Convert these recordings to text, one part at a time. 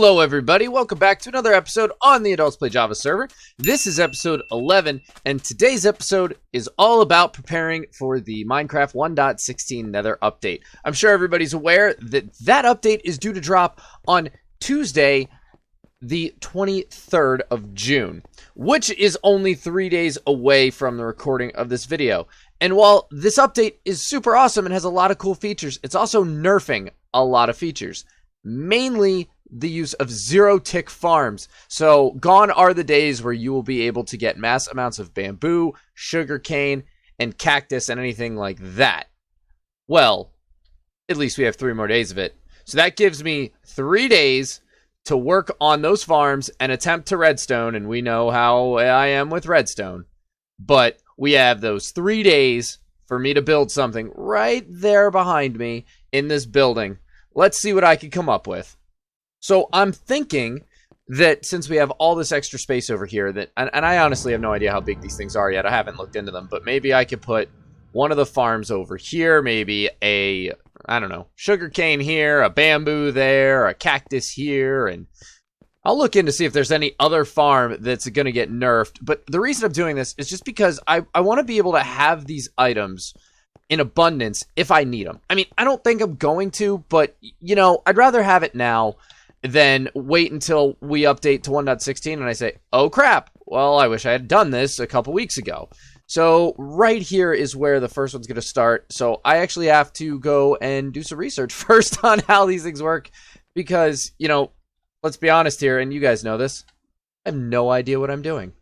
Hello everybody, welcome back to another episode on the Adults Play Java server. This is episode 11, and today's episode is all about preparing for the Minecraft 1.16 Nether update. I'm sure everybody's aware that that update is due to drop on Tuesday, the 23rd of June, which is only 3 days away from the recording of this video. And while this update is super awesome and has a lot of cool features, it's also nerfing a lot of features. Mainly the use of zero-tick farms. So gone are the days where you will be able to get mass amounts of bamboo, sugarcane, and cactus and anything like that. Well, at least we have 3 more days of it. So that gives me 3 days to work on those farms and attempt to redstone, and we know how I am with redstone. But we have those 3 days for me to build something right there behind me in this building. Let's see what I can come up with. So I'm thinking that since we have all this extra space over here, that and I honestly have no idea how big these things are yet. I haven't looked into them, but maybe I could put one of the farms over here, maybe a, I don't know, sugarcane here, a bamboo there, a cactus here, and I'll look in to see if there's any other farm that's going to get nerfed. But the reason I'm doing this is just because I want to be able to have these items in abundance if I need them. I mean, I don't think I'm going to, but, you know, I'd rather have it now than wait until we update to 1.16 and I say, oh crap, well, I wish I had done this a couple weeks ago. So right here is where the first one's going to start. So I actually have to go and do some research first on how these things work because, you know, let's be honest here, and you guys know this, I have no idea what I'm doing.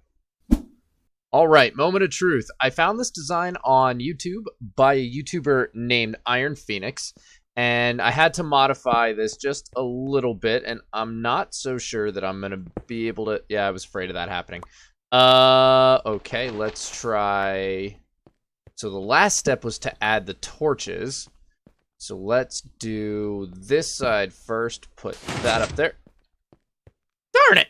All right, moment of truth. I found this design on YouTube by a YouTuber named Iron Phoenix, and I had to modify this just a little bit, and I'm not so sure that I'm going to be able to... Yeah, I was afraid of that happening. Okay, let's try... So the last step was to add the torches. So let's do this side first, put that up there. Darn it!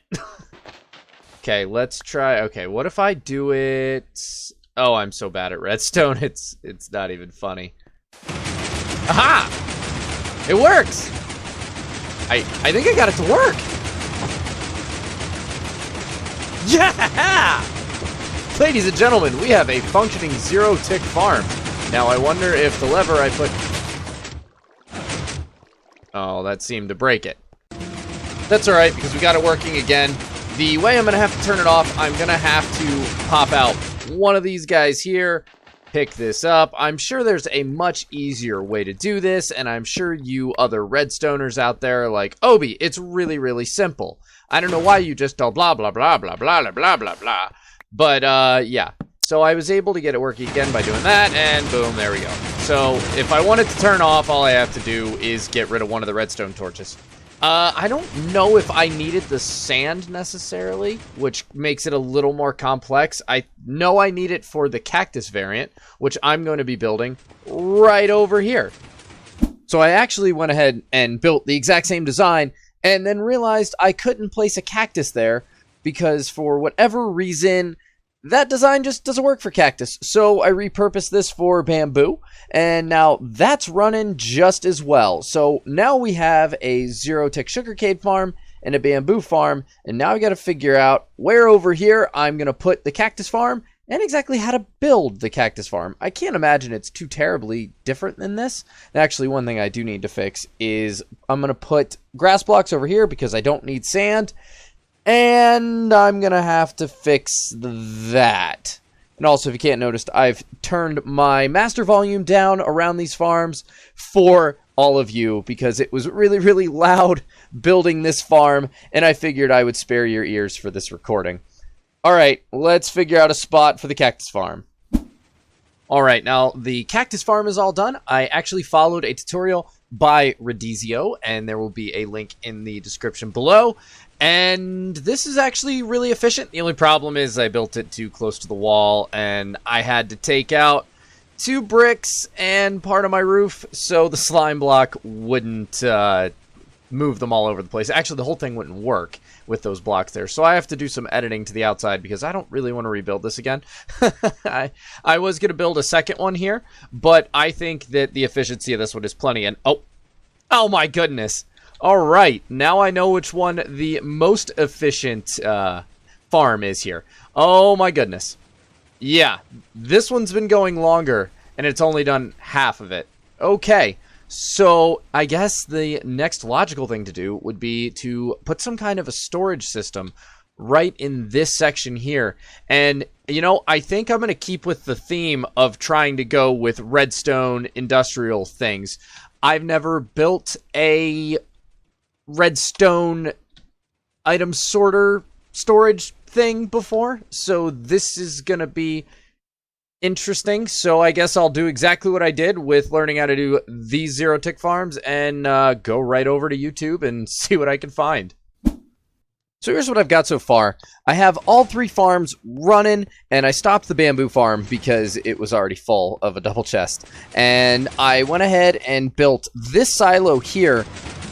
Okay, let's try... Okay, what if I do it... Oh, I'm so bad at redstone, it's not even funny. Aha! It works! I think I got it to work! Yeah! Ladies and gentlemen, we have a functioning zero-tick farm. Now, I wonder if the lever I put... Oh, that seemed to break it. That's alright, because we got it working again. The way I'm going to have to turn it off, I'm going to have to pop out one of these guys here, pick this up. I'm sure there's a much easier way to do this, and I'm sure you other redstoners out there are like, Obi, it's really, really simple. I don't know why you just all blah, blah, blah, blah, blah, blah, blah, blah, blah. But, yeah. So I was able to get it working again by doing that, and boom, there we go. So if I wanted to turn off, all I have to do is get rid of one of the redstone torches. I don't know if I needed the sand necessarily, which makes it a little more complex. I know I need it for the cactus variant, which I'm going to be building right over here. So I actually went ahead and built the exact same design and then realized I couldn't place a cactus there because for whatever reason, that design just doesn't work for cactus. So I repurposed this for bamboo, and now that's running just as well. So now we have a zero-tick sugarcane farm and a bamboo farm, and now I got to figure out where over here I'm going to put the cactus farm and exactly how to build the cactus farm. I can't imagine it's too terribly different than this. And actually, one thing I do need to fix is I'm going to put grass blocks over here because I don't need sand. And I'm going to have to fix that. And also, if you can't notice, I've turned my master volume down around these farms for all of you because it was really, really loud building this farm, and I figured I would spare your ears for this recording. All right, let's figure out a spot for the cactus farm. All right, now the cactus farm is all done. I actually followed a tutorial by Redizio, and there will be a link in the description below. And this is actually really efficient. The only problem is I built it too close to the wall, and I had to take out 2 bricks and part of my roof, so the slime block wouldn't move them all over the place. Actually, the whole thing wouldn't work with those blocks there. So I have to do some editing to the outside because I don't really want to rebuild this again. I was going to build a second one here, but I think that the efficiency of this one is plenty. And oh my goodness. All right, now I know which one the most efficient farm is here. Oh my goodness. Yeah, this one's been going longer, and it's only done half of it. Okay, so I guess the next logical thing to do would be to put some kind of a storage system right in this section here. And, you know, I think I'm going to keep with the theme of trying to go with redstone industrial things. I've never built a redstone item sorter storage thing before, so this is gonna be interesting. So I guess I'll do exactly what I did with learning how to do these zero tick farms and go right over to YouTube and see what I can find. So here's what I've got so far. I have all 3 farms running, and I stopped the bamboo farm because it was already full of a double chest. And I went ahead and built this silo here,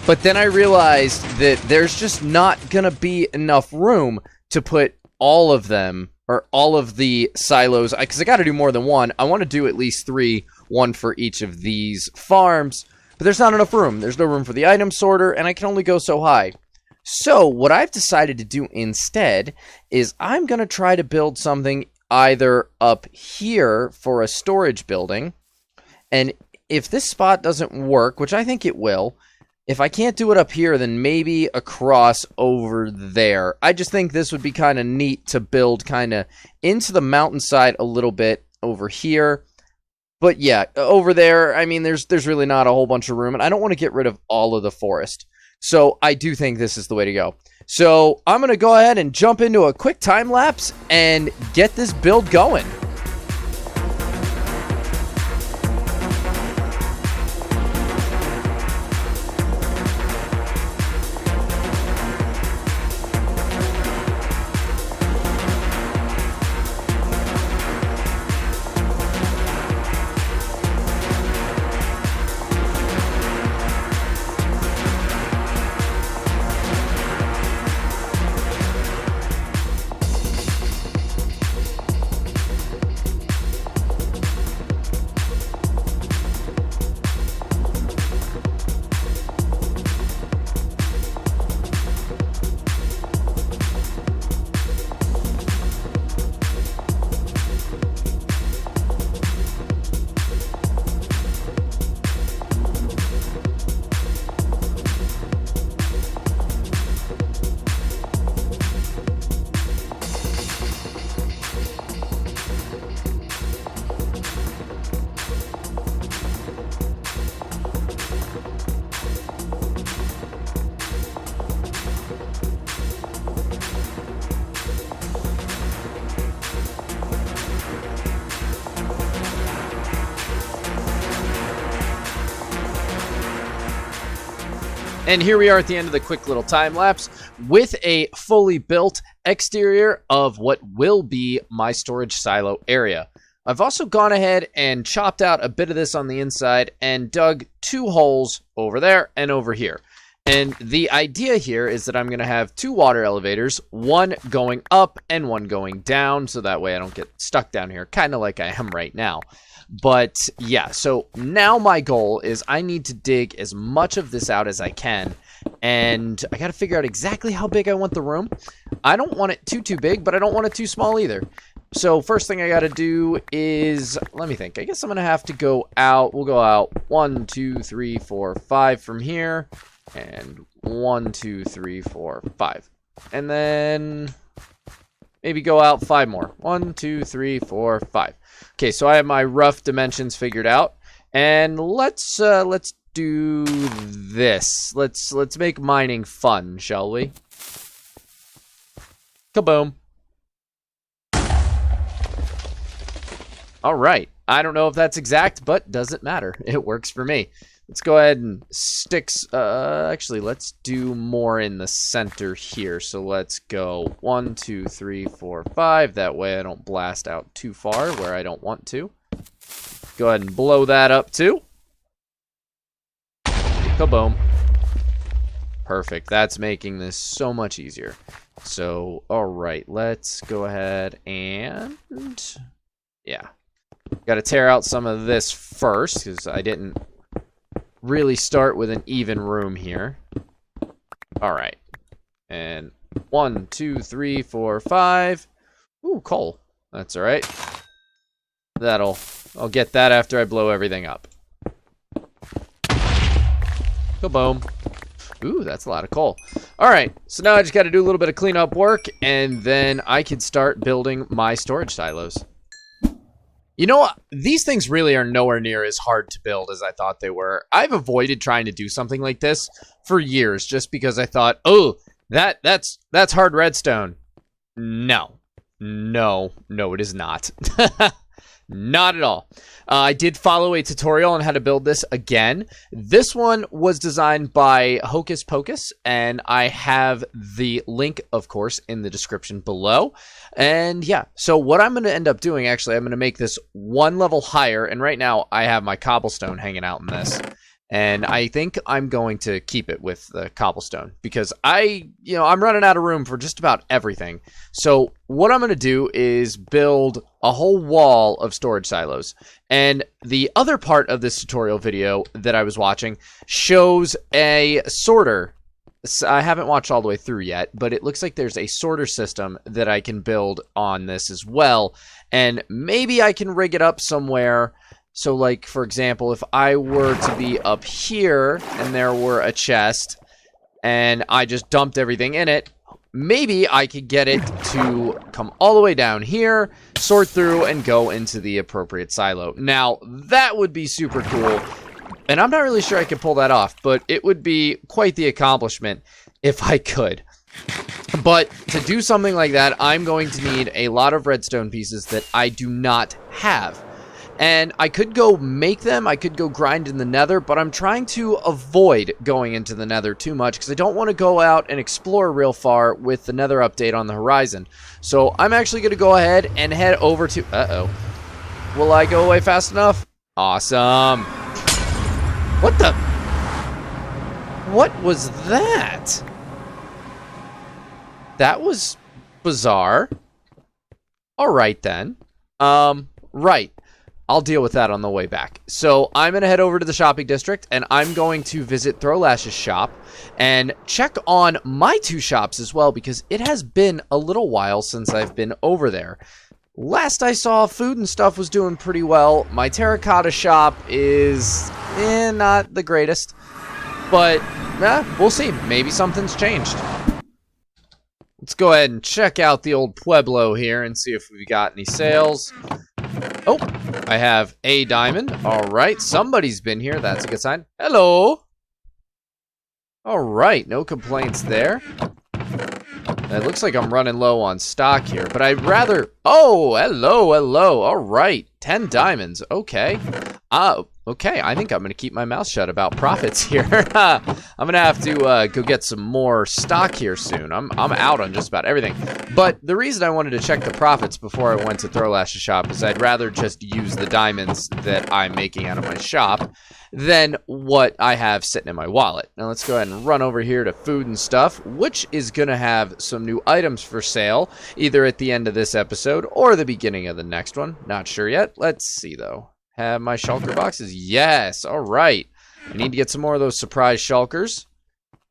but then I realized that there's just not gonna be enough room to put all of them, or all of the silos, because I gotta do more than one. I want to do at least 3, one for each of these farms, but there's not enough room. There's no room for the item sorter, and I can only go so high. So what I've decided to do instead is I'm gonna try to build something either up here for a storage building, and if this spot doesn't work, which I think it will, if I can't do it up here, then maybe across over there. I just think this would be kind of neat to build kind of into the mountainside a little bit over here. But yeah, over there, I mean, there's really not a whole bunch of room, and I don't want to get rid of all of the forest. So I do think this is the way to go. So I'm going to go ahead and jump into a quick time lapse and get this build going. And here we are at the end of the quick little time lapse with a fully built exterior of what will be my storage silo area. I've also gone ahead and chopped out a bit of this on the inside and dug 2 holes over there and over here. And the idea here is that I'm going to have 2 water elevators, one going up and one going down, so that way I don't get stuck down here, kind of like I am right now. But yeah, so now my goal is I need to dig as much of this out as I can, and I got to figure out exactly how big I want the room. I don't want it too big, but I don't want it too small either. So first thing I got to do is, let me think, I guess I'm going to have to go out. We'll go out 1, 2, 3, 4, 5 from here, and 1, 2, 3, 4, 5. And then maybe go out 5 more. 1, 2, 3, 4, 5. Okay, so I have my rough dimensions figured out, and let's do this. Let's make mining fun, shall we? Kaboom! All right. I don't know if that's exact, but doesn't matter. It works for me. Let's go ahead and stick. Actually, let's do more in the center here. So let's go 1, 2, 3, 4, 5. That way I don't blast out too far where I don't want to. Go ahead and blow that up too. Kaboom. Perfect. That's making this so much easier. So, all right, let's go ahead and, yeah. Got to tear out some of this first because I didn't really start with an even room here. All right. And 1, 2, 3, 4, 5. Ooh, coal. That's all right. I'll get that after I blow everything up. Kaboom. Ooh, that's a lot of coal. All right, so now I just got to do a little bit of cleanup work, and then I can start building my storage silos. You know what? These things really are nowhere near as hard to build as I thought they were. I've avoided trying to do something like this for years just because I thought, oh, that's hard redstone. No, it is not. Not at all. I did follow a tutorial on how to build this again. This one was designed by Hocus Pocus, and I have the link, of course, in the description below. And yeah, so what I'm going to end up doing, actually, I'm going to make this one level higher, and right now I have my cobblestone hanging out in this. And I think I'm going to keep it with the cobblestone because I'm running out of room for just about everything. So what I'm going to do is build a whole wall of storage silos. And the other part of this tutorial video that I was watching shows a sorter. I haven't watched all the way through yet, but it looks like there's a sorter system that I can build on this as well. And maybe I can rig it up somewhere. So, like, for example, if I were to be up here and there were a chest and I just dumped everything in it, maybe I could get it to come all the way down here, sort through, and go into the appropriate silo. Now, that would be super cool, and I'm not really sure I could pull that off, but it would be quite the accomplishment if I could. But to do something like that, I'm going to need a lot of redstone pieces that I do not have. And I could go make them, I could go grind in the nether, but I'm trying to avoid going into the nether too much because I don't want to go out and explore real far with the nether update on the horizon. So I'm actually going to go ahead and head over to... Uh-oh. Will I go away fast enough? Awesome. What the... What was that? That was bizarre. Alright then. Right. I'll deal with that on the way back. So I'm going to head over to the shopping district, and I'm going to visit Throwlash's shop and check on my two shops as well, because it has been a little while since I've been over there. Last I saw, food and stuff was doing pretty well. My terracotta shop is not the greatest, but we'll see. Maybe something's changed. Let's go ahead and check out the old Pueblo here and see if we've got any sales. Oh, I have a diamond. All right, somebody's been here. That's a good sign. Hello. All right, no complaints there. It looks like I'm running low on stock here, but I'd rather... Oh, hello. All right, 10 diamonds. Okay. Okay, I think I'm going to keep my mouth shut about profits here. I'm going to have to go get some more stock here soon. I'm out on just about everything. But the reason I wanted to check the profits before I went to Throwlash's shop is I'd rather just use the diamonds that I'm making out of my shop than what I have sitting in my wallet. Now let's go ahead and run over here to food and stuff, which is going to have some new items for sale, either at the end of this episode or the beginning of the next one. Not sure yet. Let's see, though. Have my shulker boxes? Yes. All right. I need to get some more of those surprise shulkers.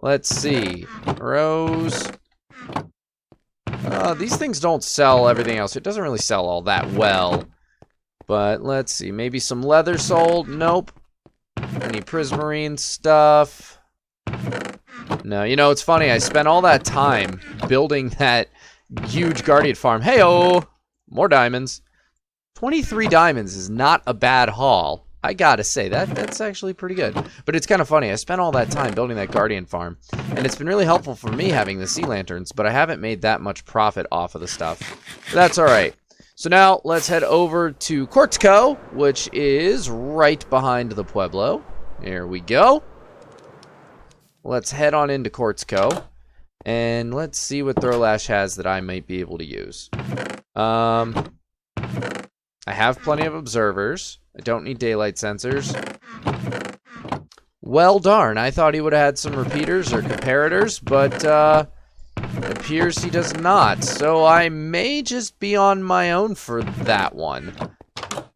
Let's see. Rose. These things don't sell everything else. It doesn't really sell all that well. But let's see. Maybe some leather sold? Nope. Any prismarine stuff? No. You know, it's funny. I spent all that time building that huge guardian farm. Hey-oh! More diamonds. 23 diamonds is not a bad haul. I gotta say, that's actually pretty good. But it's kind of funny. I spent all that time building that guardian farm, and it's been really helpful for me having the sea lanterns, but I haven't made that much profit off of the stuff. But that's alright. So now, let's head over to Quartzco, which is right behind the Pueblo. There we go. Let's head on into Quartzco, and let's see what Throwlash has that I might be able to use. I have plenty of observers. I don't need daylight sensors. Well, darn. I thought he would have had some repeaters or comparators, but it appears he does not. So I may just be on my own for that one.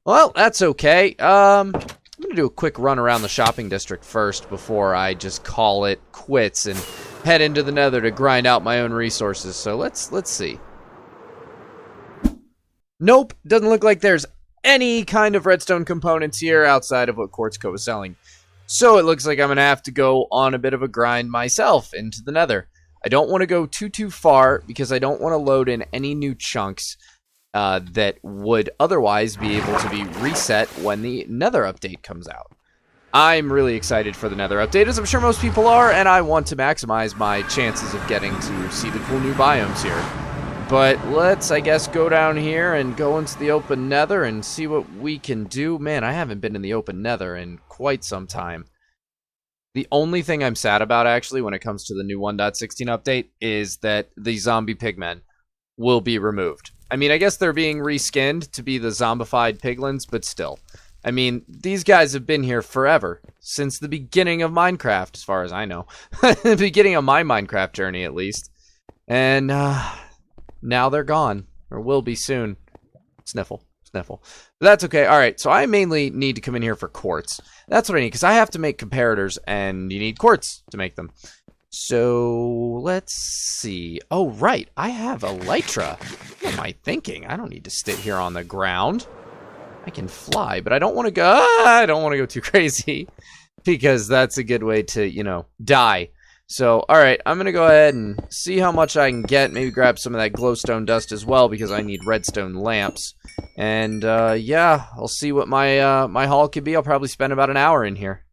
Well, that's okay. I'm going to do a quick run around the shopping district first before I just call it quits and head into the Nether to grind out my own resources. So let's see. Nope, doesn't look like there's any kind of redstone components here outside of what Quartz Co is selling. So it looks like I'm going to have to go on a bit of a grind myself into the Nether. I don't want to go too far because I don't want to load in any new chunks that would otherwise be able to be reset when the Nether update comes out. I'm really excited for the Nether update, as I'm sure most people are, and I want to maximize my chances of getting to see the cool new biomes here. But let's, I guess, go down here and go into the open Nether and see what we can do. Man, I haven't been in the open Nether in quite some time. The only thing I'm sad about, actually, when it comes to the new 1.16 update is that the zombie pigmen will be removed. I mean, I guess they're being reskinned to be the zombified piglins, but still. I mean, these guys have been here forever, since the beginning of Minecraft, as far as I know. The beginning of my Minecraft journey, at least. And, now they're gone, or will be soon. Sniffle. But that's okay. Alright, so I mainly need to come in here for quartz. That's what I need, because I have to make comparators, and you need quartz to make them. So, let's see. Oh, right, I have elytra. What am I thinking? I don't need to sit here on the ground. I can fly, but I don't want to go... I don't want to go too crazy, because that's a good way to, you know, die. So, alright, I'm going to go ahead and see how much I can get. Maybe grab some of that glowstone dust as well, because I need redstone lamps. And, yeah, I'll see what my my haul could be. I'll probably spend about an hour in here.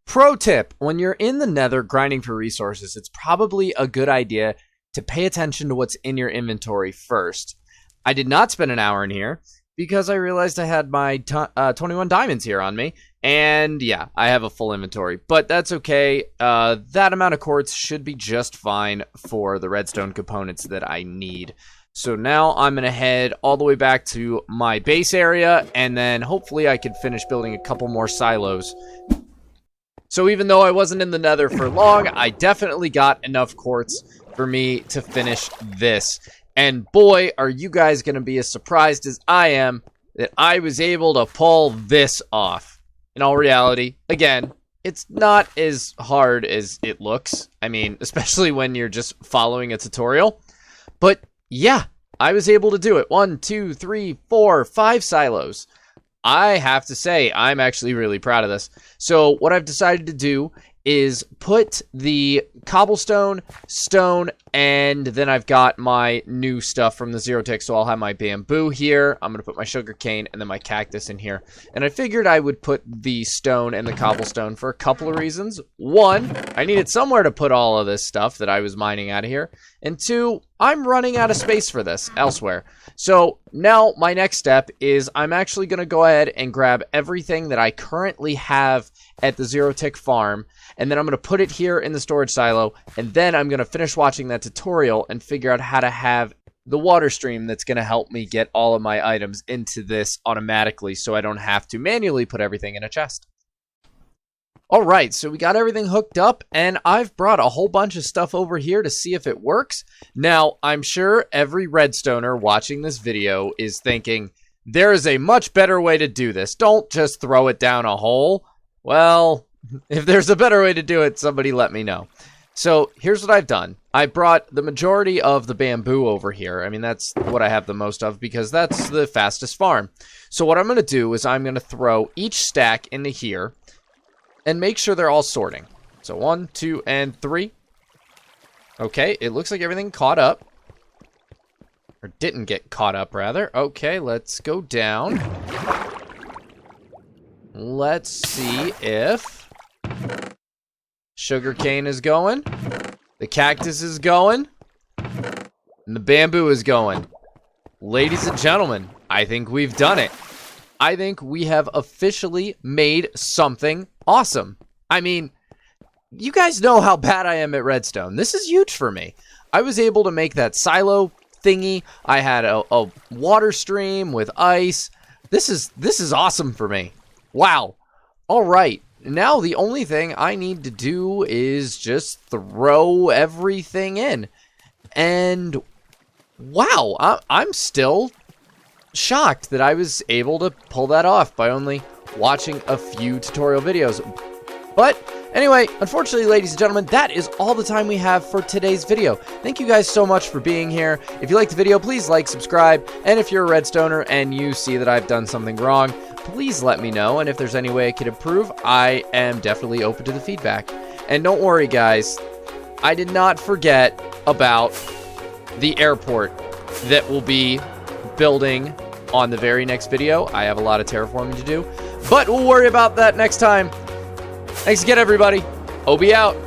Pro tip, when you're in the Nether grinding for resources, it's probably a good idea to pay attention to what's in your inventory first. I did not spend an hour in here, because I realized I had my 21 diamonds here on me. And yeah, I have a full inventory, but that's okay. That amount of quartz should be just fine for the redstone components that I need. So now I'm going to head all the way back to my base area, and then hopefully I can finish building a couple more silos. So even though I wasn't in the Nether for long, I definitely got enough quartz for me to finish this. And boy, are you guys going to be as surprised as I am that I was able to pull this off. In all reality, again, it's not as hard as it looks. I mean, especially when you're just following a tutorial. But yeah, I was able to do it. 1, 2, 3, 4, 5 silos. I have to say, I'm actually really proud of this. So what I've decided to do is put the cobblestone, stone, and then I've got my new stuff from the zero tick. So I'll have my bamboo here. I'm going to put my sugar cane and then my cactus in here. And I figured I would put the stone and the cobblestone for a couple of reasons. One, I needed somewhere to put all of this stuff that I was mining out of here. And two, I'm running out of space for this elsewhere. So now my next step is I'm actually going to go ahead and grab everything that I currently have at the zero tick farm. And then I'm going to put it here in the storage silo, and then I'm going to finish watching that tutorial and figure out how to have the water stream that's going to help me get all of my items into this automatically so I don't have to manually put everything in a chest. Alright, so we got everything hooked up, and I've brought a whole bunch of stuff over here to see if it works. Now, I'm sure every redstoner watching this video is thinking, there is a much better way to do this. Don't just throw it down a hole. Well, if there's a better way to do it, somebody let me know. So here's what I've done. I brought the majority of the bamboo over here. I mean, that's what I have the most of because that's the fastest farm. So what I'm going to do is I'm going to throw each stack into here and make sure they're all sorting. So 1, 2, and 3. Okay, it looks like everything caught up. Or didn't get caught up, rather. Okay, let's go down. Let's see if sugarcane is going, the cactus is going, and the bamboo is going. Ladies and gentlemen, I think we've done it. I think we have officially made something awesome. I mean, you guys know how bad I am at redstone. This is huge for me. I was able to make that silo thingy. I had a water stream with ice. This is awesome for me. Wow. All right. Now the only thing I need to do is just throw everything in. And wow, I'm still shocked that I was able to pull that off by only watching a few tutorial videos. But Anyway, unfortunately, ladies and gentlemen, that is all the time we have for today's video. Thank you guys so much for being here. If you liked the video, please like, subscribe, and if you're a redstoner and you see that I've done something wrong, please let me know, and if there's any way I could improve, I am definitely open to the feedback. And don't worry, guys, I did not forget about the airport that will be building on the very next video. I have a lot of terraforming to do, but we'll worry about that next time. Thanks again, everybody. OB out.